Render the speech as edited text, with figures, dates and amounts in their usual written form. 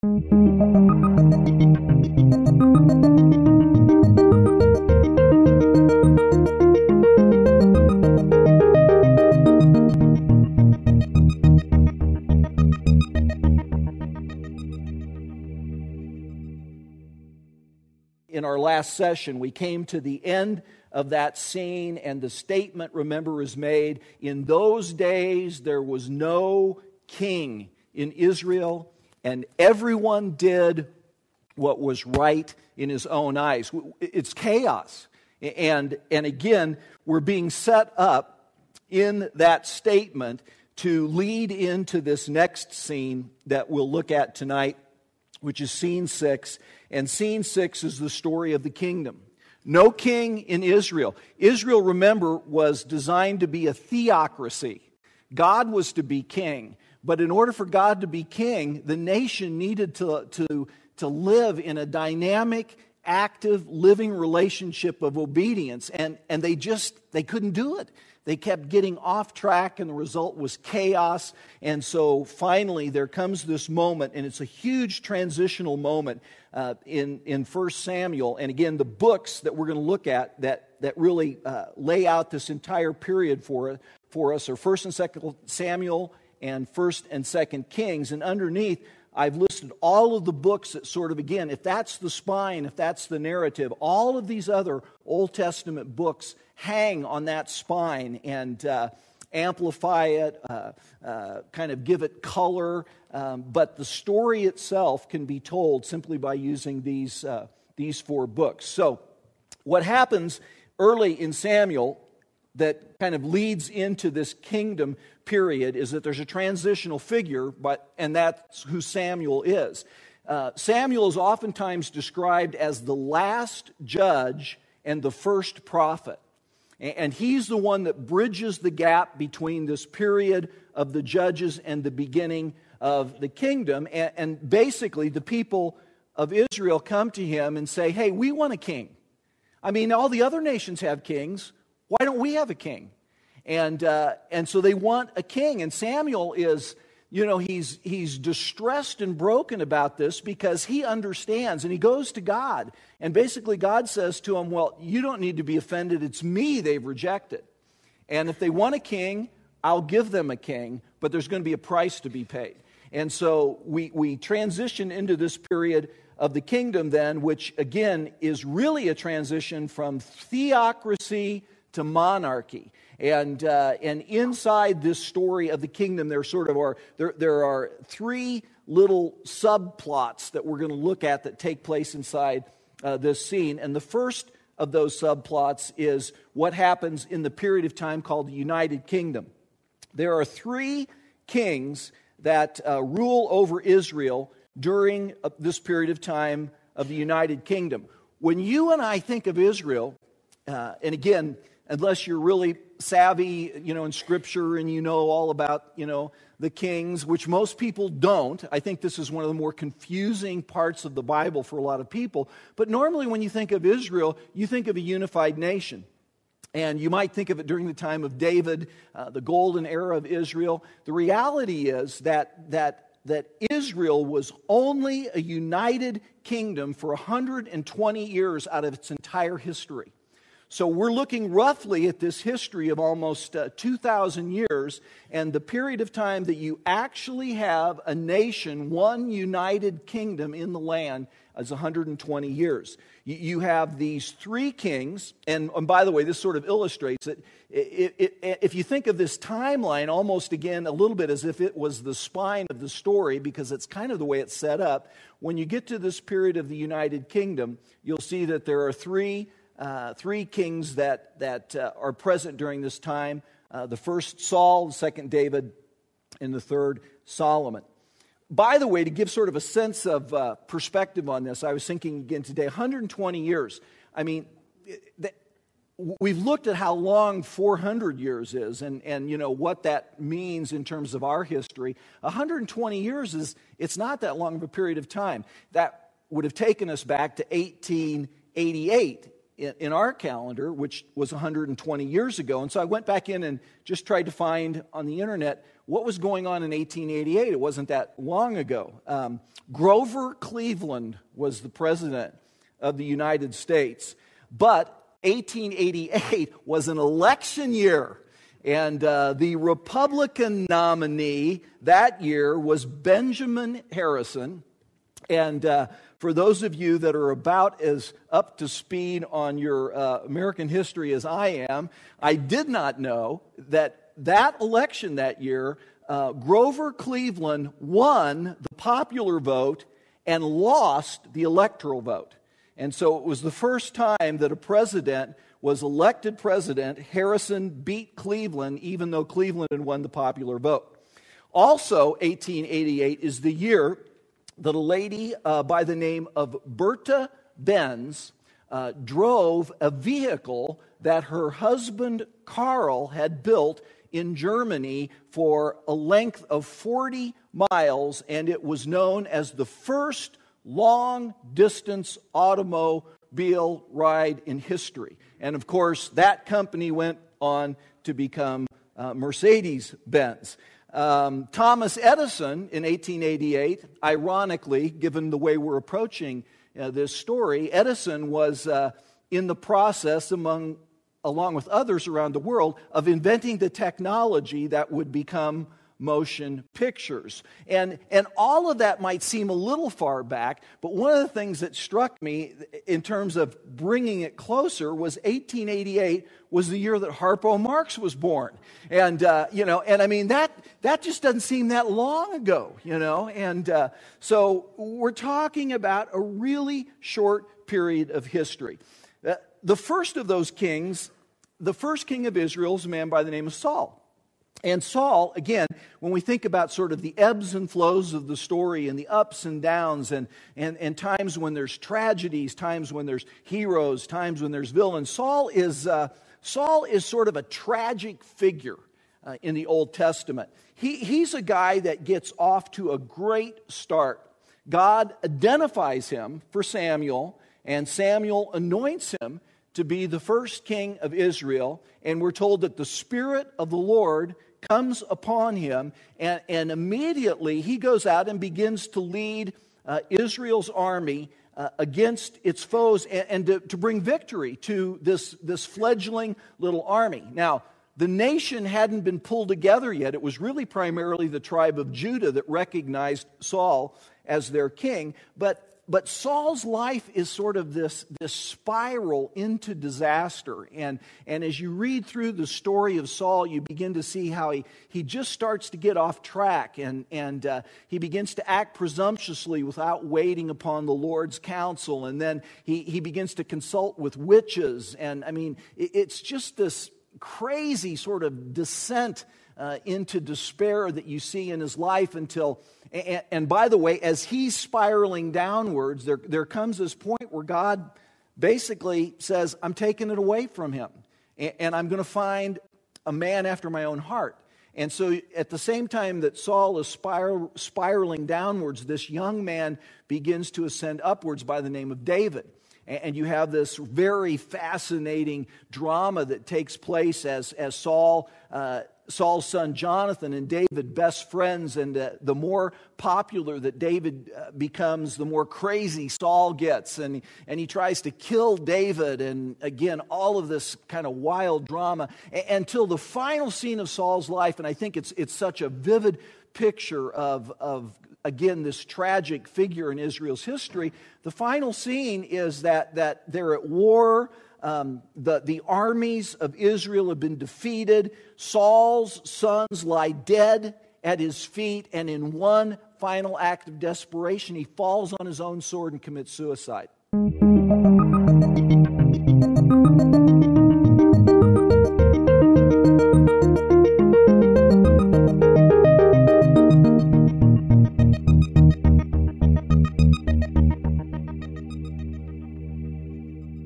In our last session, we came to the end of that scene, and the statement, remember, is made, in those days there was no king in Israel, and everyone did what was right in his own eyes. It's chaos. And again, we're being set up in that statement to lead into this next scene that we'll look at tonight, which is scene 6. And scene 6 is the story of the kingdom. No king in Israel. Israel, remember, was designed to be a theocracy. God was to be king. But in order for God to be king, the nation needed to live in a dynamic, active, living relationship of obedience. And they couldn't do it. They kept getting off track, and the result was chaos. And so finally there comes this moment, and it's a huge transitional moment in 1 Samuel. And again, the books that we're going to look at that really lay out this entire period for us are 1 and 2 Samuel and 1 and 2 Kings. And underneath, I've listed all of the books that sort of, again, if that's the spine, if that's the narrative, all of these other Old Testament books hang on that spine and amplify it, kind of give it color. But the story itself can be told simply by using these 4 books. So what happens early in Samuel that kind of leads into this kingdom period is that there's a transitional figure, and that's who Samuel is. Samuel is oftentimes described as the last judge and the first prophet. And he's the one that bridges the gap between this period of the judges and the beginning of the kingdom. And basically, the people of Israel come to him and say, hey, we want a king. I mean, all the other nations have kings. Why don't we have a king? And so they want a king. And Samuel is, he's distressed and broken about this because he understands, and he goes to God. And basically God says to him, well, you don't need to be offended. It's me they've rejected. And if they want a king, I'll give them a king, but there's going to be a price to be paid. And so we transition into this period of the kingdom then, which again is really a transition from theocracy to monarchy. And inside this story of the kingdom, there are 3 little subplots that we're going to look at that take place inside this scene. And the first of those subplots is what happens in the period of time called the United Kingdom. There are 3 kings that rule over Israel during this period of time of the United Kingdom. When you and I think of Israel, and again, unless you're really savvy, in Scripture and you know all about, the kings, which most people don't. I think this is one of the more confusing parts of the Bible for a lot of people. But normally when you think of Israel, you think of a unified nation. And you might think of it during the time of David, the golden era of Israel. The reality is that Israel was only a united kingdom for 120 years out of its entire history. So we're looking roughly at this history of almost 2,000 years, and the period of time that you actually have a nation, one united kingdom in the land, is 120 years. You have these 3 kings, and by the way, this sort of illustrates it. If you think of this timeline almost again a little bit as if it was the spine of the story, because it's kind of the way it's set up, when you get to this period of the United Kingdom, you'll see that there are three kings that are present during this time. The first Saul, the second David, and the third Solomon. By the way, to give sort of a sense of perspective on this, I was thinking again today, 120 years. I mean, we've looked at how long 400 years is and what that means in terms of our history. 120 years it's not that long of a period of time. That would have taken us back to 1888. in our calendar, which was 120 years ago. And so I went back in and just tried to find on the internet what was going on in 1888. It wasn't that long ago. Grover Cleveland was the president of the United States, but 1888 was an election year. And the Republican nominee that year was Benjamin Harrison. And for those of you that are about as up to speed on your American history as I am, I did not know that election that year, Grover Cleveland won the popular vote and lost the electoral vote. And so it was the first time that a president was elected president. Harrison beat Cleveland, even though Cleveland had won the popular vote. Also, 1888 is the year that a lady by the name of Bertha Benz drove a vehicle that her husband Carl had built in Germany for a length of 40 miles, and it was known as the first long-distance automobile ride in history. And of course, that company went on to become Mercedes-Benz. Thomas Edison in 1888, ironically, given the way we're approaching this story, Edison was in the process, along with others around the world, of inventing the technology that would become motion pictures. And all of that might seem a little far back, but one of the things that struck me in terms of bringing it closer was 1888 was the year that Harpo Marx was born. And I mean, that just doesn't seem that long ago, And so we're talking about a really short period of history. The first of those kings, the first king of Israel, is a man by the name of Saul. And Saul, again, when we think about sort of the ebbs and flows of the story and the ups and downs and times when there's tragedies, times when there's heroes, times when there's villains, Saul is sort of a tragic figure in the Old Testament. He's a guy that gets off to a great start. God identifies him for Samuel, and Samuel anoints him to be the first king of Israel. And we're told that the Spirit of the Lord comes upon him, and immediately he goes out and begins to lead Israel's army against its foes and to bring victory to this fledgling little army. Now, the nation hadn't been pulled together yet. It was really primarily the tribe of Judah that recognized Saul as their king, but Saul's life is sort of this spiral into disaster. And as you read through the story of Saul, you begin to see how he just starts to get off track. And he begins to act presumptuously without waiting upon the Lord's counsel. And then he begins to consult with witches. And I mean, it's just this crazy sort of descent into despair that you see in his life until... And by the way, as he's spiraling downwards, there comes this point where God basically says, I'm taking it away from him, and I'm going to find a man after my own heart. And so at the same time that Saul is spiraling downwards, this young man begins to ascend upwards by the name of David. And you have this very fascinating drama that takes place as Saul's son Jonathan and David best friends, and the more popular that David becomes, the more crazy Saul gets, and he tries to kill David, and again, all of this kind of wild drama until the final scene of Saul's life. And I think it's such a vivid picture of again, this tragic figure in Israel's history. The final scene is that they're at war. The armies of Israel have been defeated. Saul's sons lie dead at his feet, and in one final act of desperation, he falls on his own sword and commits suicide.